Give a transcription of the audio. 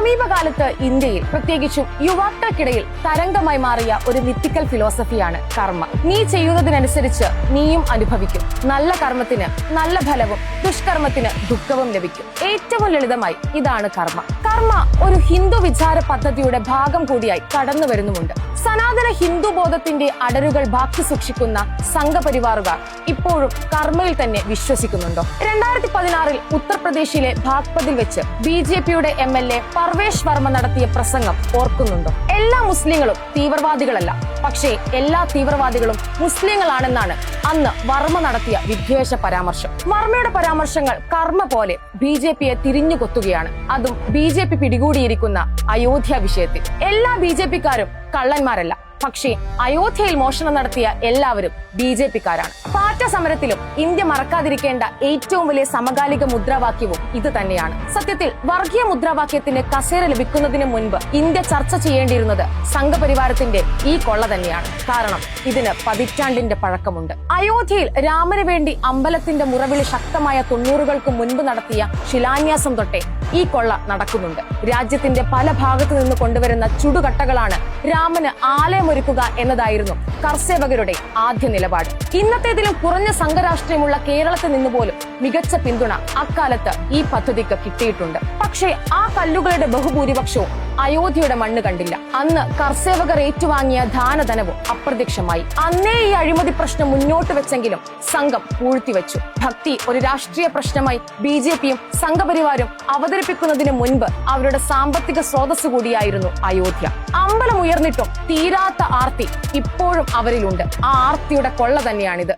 സമീപകാലത്ത് ഇന്ത്യയിൽ പ്രത്യേകിച്ചും യുവാക്കൾക്കിടയിൽ തരംഗമായി മാറിയ ഒരു മിത്തിക്കൽ ഫിലോസഫിയാണ് കർമ്മ. നീ ചെയ്യുന്നതിനനുസരിച്ച് നീയും അനുഭവിക്കും. നല്ല കർമ്മത്തിന് നല്ല ഫലവും ദുഷ്കർമ്മത്തിന് ദുഃഖവും ലഭിക്കും. ഏറ്റവും ലളിതമായി ഇതാണ് കർമ്മ. കർമ്മ ഒരു ഹിന്ദു വിചാര പദ്ധതിയുടെ ഭാഗം കൂടിയായി കടന്നു വരുന്നുമുണ്ട്. സനാതന ഹിന്ദു ബോധത്തിന്റെ അടരുകൾ ബാക്കി സൂക്ഷിക്കുന്ന സംഘപരിവാറുകാർ ഇപ്പോഴും കർമ്മയിൽ തന്നെ വിശ്വസിക്കുന്നുണ്ടോ? 2016 ഉത്തർപ്രദേശിലെ ഭാഗ്പതിൽ വെച്ച് BJPയുടെ MLA പർവേഷ് വർമ്മ നടത്തിയ പ്രസംഗം ഓർക്കുന്നുണ്ടോ? എല്ലാ മുസ്ലിങ്ങളും തീവ്രവാദികളല്ല, പക്ഷേ എല്ലാ തീവ്രവാദികളും മുസ്ലിങ്ങളാണെന്നാണ് അന്ന് വർമ്മ നടത്തിയ വിദ്വേഷ പരാമർശം. വർമ്മയുടെ പരാമർശങ്ങൾ കർമ്മ പോലെ BJPയെ തിരിഞ്ഞു കൊത്തുകയാണ്. അതും BJP പിടികൂടിയിരിക്കുന്ന അയോധ്യ വിഷയത്തിൽ. എല്ലാ BJPക്കാരും കള്ളന്മാരല്ല, പക്ഷേ അയോധ്യയിൽ മോഷണം നടത്തിയ എല്ലാവരും BJPക്കാരാണ്. പാറ്റ സമരത്തിലും ഇന്ത്യ മറക്കാതിരിക്കേണ്ട ഏറ്റവും വലിയ സമകാലിക മുദ്രാവാക്യവും ഇത് തന്നെയാണ്. സത്യത്തിൽ വർഗീയ മുദ്രാവാക്യത്തിന് കസേര ലഭിക്കുന്നതിന് മുൻപ് ഇന്ത്യ ചർച്ച ചെയ്യേണ്ടിയിരുന്നത് സംഘപരിവാരത്തിന്റെ ഈ കൊള്ള തന്നെയാണ്. കാരണം ഇതിന് പതിറ്റാണ്ടിന്റെ പഴക്കമുണ്ട്. അയോധ്യയിൽ രാമന് വേണ്ടി അമ്പലത്തിന്റെ മുറവിളി ശക്തമായ 90കൾക്ക് മുൻപ് നടത്തിയ ശിലാന്യാസം തൊട്ടേ ഈ കൊള്ള നടക്കുന്നുണ്ട്. രാജ്യത്തിന്റെ പല ഭാഗത്തു നിന്ന് കൊണ്ടുവരുന്ന ചുടുകട്ടകളാണ് രാമന് ആലയമൊരുക്കുക എന്നതായിരുന്നു കർസേവകരുടെ ആദ്യ നിലപാട്. ഇന്നത്തേതിലും കുറഞ്ഞ സംഘരാഷ്ട്രീയമുള്ള കേരളത്തിൽ നിന്ന് പോലും മികച്ച പിന്തുണ അക്കാലത്ത് ഈ പദ്ധതിക്ക് കിട്ടിയിട്ടുണ്ട്. പക്ഷേ ആ കല്ലുകളുടെ ബഹുഭൂരിപക്ഷവും അയോധ്യയുടെ മണ്ണ് കണ്ടില്ല. അന്ന് കർസേവകർ ഏറ്റുവാങ്ങിയ ദാനധനവും അപ്രത്യക്ഷമായി. അന്നേ ഈ അഴിമതി പ്രശ്നം മുന്നോട്ട് വെച്ചെങ്കിലും സംഘം പൂഴ്ത്തിവെച്ചു. ഭക്തി ഒരു രാഷ്ട്രീയ പ്രശ്നമായി BJPയും സംഘപരിവാരും അവതരിപ്പിക്കുന്നതിന് മുൻപ് അവരുടെ സാമ്പത്തിക സ്രോതസ് കൂടിയായിരുന്നു അയോധ്യ. അമ്പലം ഉയർന്നിട്ടും തീരാത്ത ആർത്തി ഇപ്പോഴും അവരിലുണ്ട്. ആ ആർത്തിയുടെ കൊള്ള തന്നെയാണിത്.